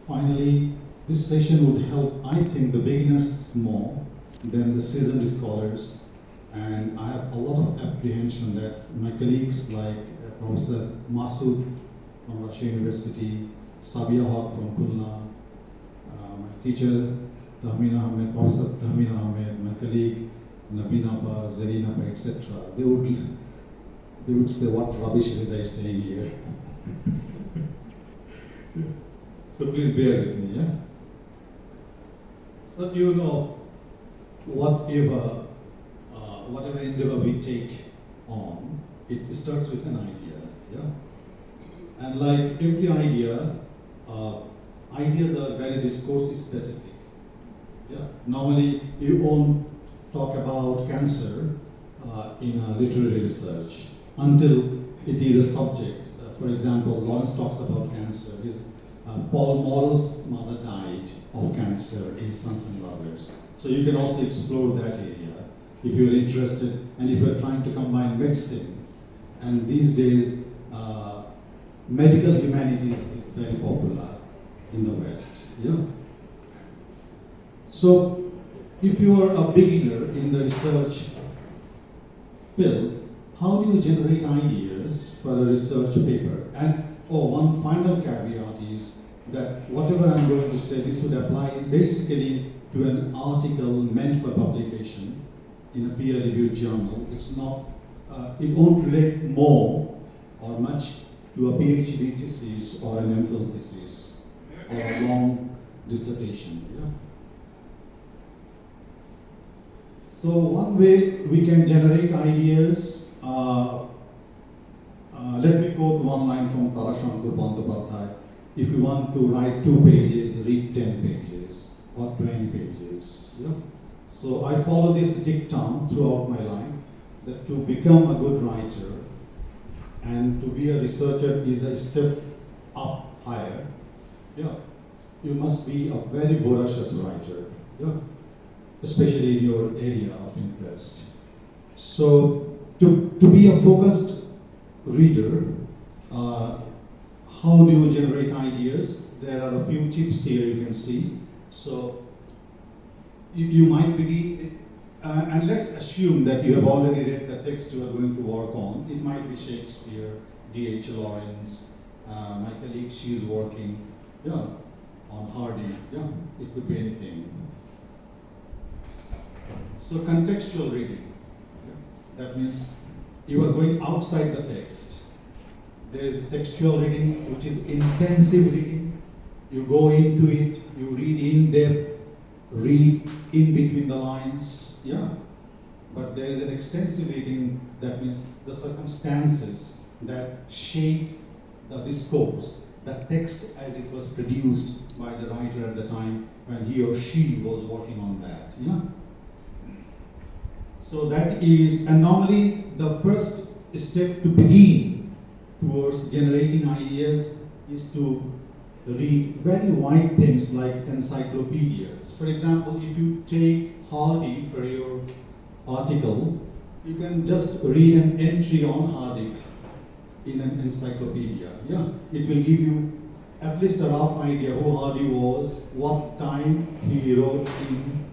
finally, this session would help, I think, the beginners more than the seasoned scholars. And I have a lot of apprehension that my colleagues like Professor Masood from Russia University, Rezaul Haque from Khulna, my teacher Tahmina Ahmed, Professor Tahmina Ahmed, my colleague Nabina Ba, Zarina Ba, etc. They would say, what rubbish is I saying here? So please bear with me, yeah? So you know, whatever endeavor we take on, it starts with an idea, yeah? And like every idea, ideas are very discourse specific. Yeah. Normally, you won't talk about cancer in a literary research until it is a subject. For example, Lawrence talks about cancer. Paul Morrell's mother died of cancer in Sons and Lovers. So you can also explore that area if you're interested and if you're trying to combine medicine. And these days, medical humanities is very popular in the West. Yeah. So if you are a beginner in the research field, how do you generate ideas for a research paper? And one final caveat is that whatever I'm going to say, this would apply basically to an article meant for publication in a peer-reviewed journal. It's not, it won't relate more or much to a PhD thesis or an MPhil thesis or a long dissertation. Yeah? So one way we can generate ideas, let me quote one line from Tarashankar Bandyopadhyay. If you want to write 2 pages, read 10 pages or 20 pages. Yeah? So I follow this dictum throughout my life, that to become a good writer and to be a researcher is a step up higher. Yeah? You must be a very voracious writer. Yeah? Especially in your area of interest. So, to be a focused reader, how do you generate ideas? There are a few tips here you can see. So, you might begin, and let's assume that you have already read the text you are going to work on. It might be Shakespeare, D.H. Lawrence, my colleague, she is working, on Hardy, it could be anything. So contextual reading, that means you are going outside the text. There is textual reading, which is intensive reading. You go into it, you read in depth, read in between the lines, But there is an extensive reading, that means the circumstances that shape the discourse, the text as it was produced by the writer at the time when he or she was working on that, So that is, and normally the first step to begin towards generating ideas is to read very wide things like encyclopedias. For example, if you take Hardy for your article, you can just read an entry on Hardy in an encyclopedia. It will give you at least a rough idea who Hardy was, what time he wrote in,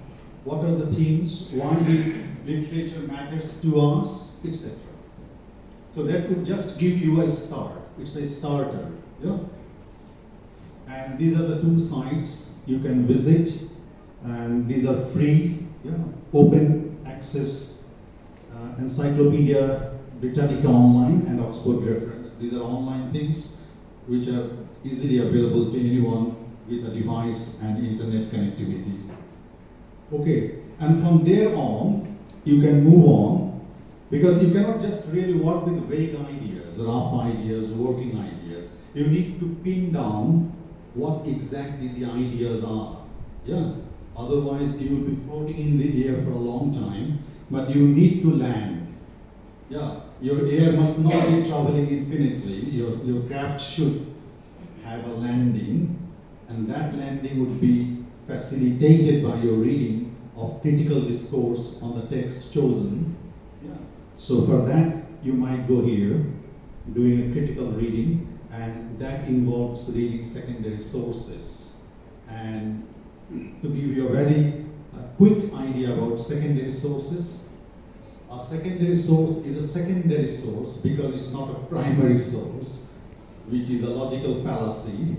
what are the themes, why his literature matters to us, etc. So that would just give you a start. It's a starter. And these are the 2 sites you can visit, and these are free, open access, Encyclopedia Britannica Online and Oxford Reference. These are online things which are easily available to anyone with a device and internet connectivity. Okay, and from there on, you can move on, because you cannot just really work with vague ideas, rough ideas, working ideas. You need to pin down what exactly the ideas are. Otherwise, you will be floating in the air for a long time, but you need to land. Your air must not be traveling infinitely. Your craft should have a landing, and that landing would be facilitated by your reading of critical discourse on the text chosen. So for that, you might go here, doing a critical reading, and that involves reading secondary sources. And to give you a very quick idea about secondary sources, a secondary source is a secondary source because it's not a primary source, which is a logical fallacy.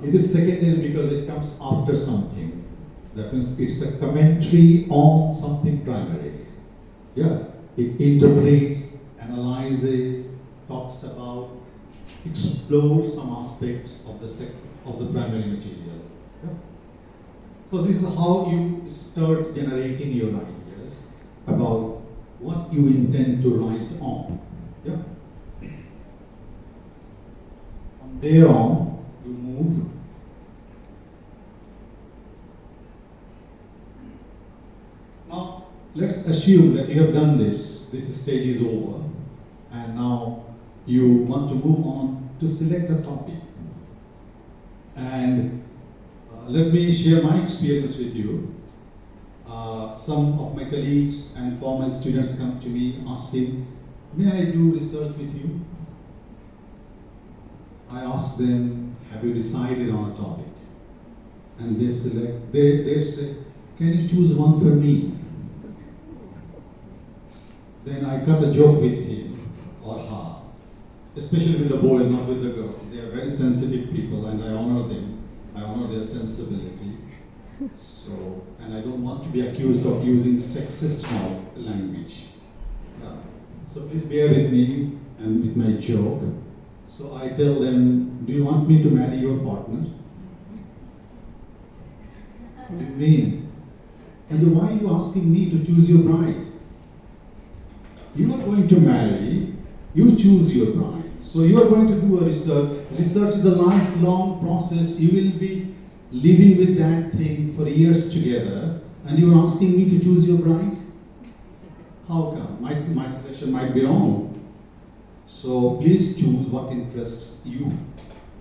It is secondary because it comes after something. That means it's a commentary on something primary. Yeah, it interprets, analyzes, talks about, explores some aspects of the primary material. Yeah. So this is how you start generating your ideas about what you intend to write on. Yeah. From there on, you move. Now, let's assume that you have done this. This stage is over, and now you want to move on to select a topic. And let me share my experience with you. Some of my colleagues and former students come to me asking, may I do research with you? I ask them, have you decided on a topic? And they select, they say, can you choose one for me? Then I cut a joke with him or her, especially with the boys, not with the girls. They are very sensitive people and I honor them. I honor their sensibility. So, and I don't want to be accused of using sexist language. Yeah. So please bear with me and with my joke. So I tell them, do you want me to marry your partner? What do you mean? And why are you asking me to choose your bride? You are going to marry, you choose your bride. So you are going to do a research. Research is a lifelong process. You will be living with that thing for years together, and you are asking me to choose your bride? How come? My selection might be wrong. So please choose what interests you.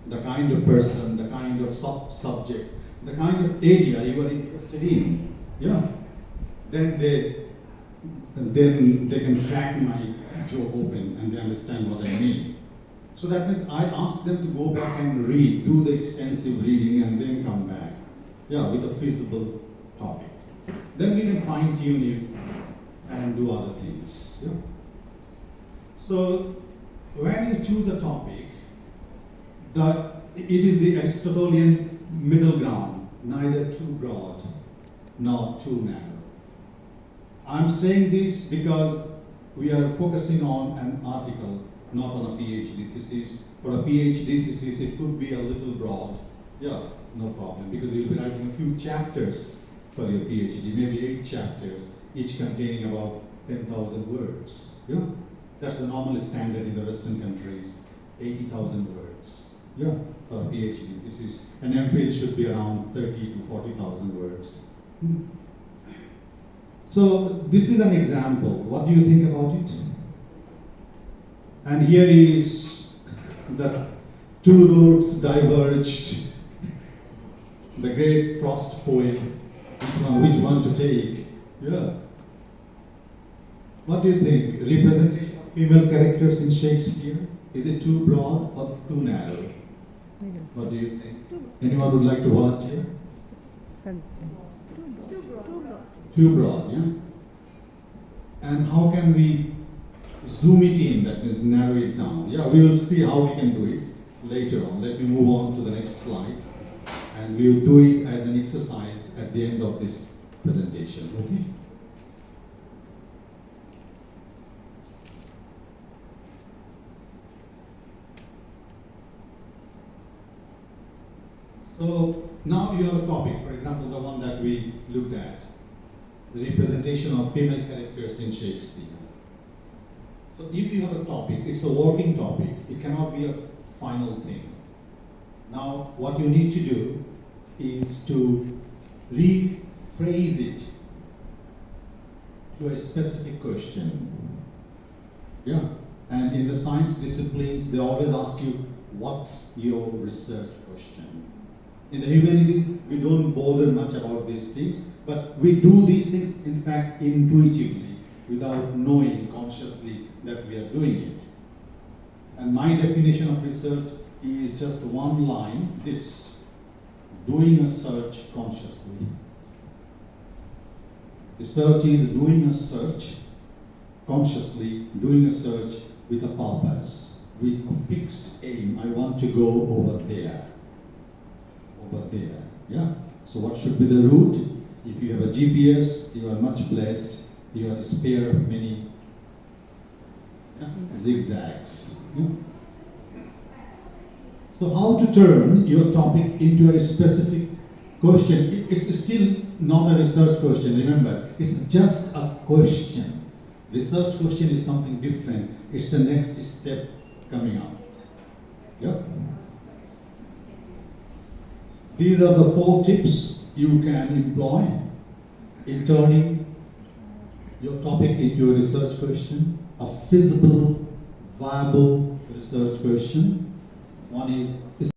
The kind of person, the kind of subject, the kind of area you are interested in. Yeah. Then they can crack my joke open and they understand what I mean. So that means I ask them to go back and read, do the extensive reading and then come back. Yeah, with a feasible topic. Then we can fine tune it and do other things. Yeah. So when you choose a topic, it is the Aristotelian middle ground, neither too broad nor too narrow. I'm saying this because we are focusing on an article, not on a PhD thesis. For a PhD thesis, it could be a little broad. Yeah, no problem, because you'll be writing a few chapters for your PhD, maybe 8 chapters, each containing about 10,000 words. Yeah, that's the normal standard in the Western countries, 80,000 words. Yeah, for a PhD thesis. An MPhil should be around 30 to 40,000 words. So this is an example. What do you think about it? And here is the two roads diverged. The great Frost poem, which one to take? Yeah. What do you think? Representation of female characters in Shakespeare? Is it too broad or too narrow? What do you think? Anyone would like to volunteer? Too broad, yeah? And how can we zoom it in, that means narrow it down? Yeah, we will see how we can do it later on. Let me move on to the next slide. And we will do it as an exercise at the end of this presentation, okay? So now you have a topic, for example, the one that we looked at, the representation of female characters in Shakespeare. So if you have a topic, it's a working topic, it cannot be a final thing. Now what you need to do is to rephrase it to a specific question. Yeah, and in the science disciplines, they always ask you, what's your research question? In the humanities, we don't bother much about these things, but we do these things, in fact, intuitively, without knowing consciously that we are doing it. And my definition of research is just one line, this: doing a search consciously. Research is doing a search consciously, doing a search with a purpose, with a fixed aim. I want to go over there. Over there. Yeah? So what should be the route? If you have a GPS, you are much blessed. You are spare of many zigzags. Yeah? So how to turn your topic into a specific question? It's still not a research question, remember. It's just a question. Research question is something different. It's the next step coming up. Yeah? These are the 4 tips you can employ in turning your topic into a research question, a feasible, viable research question. One is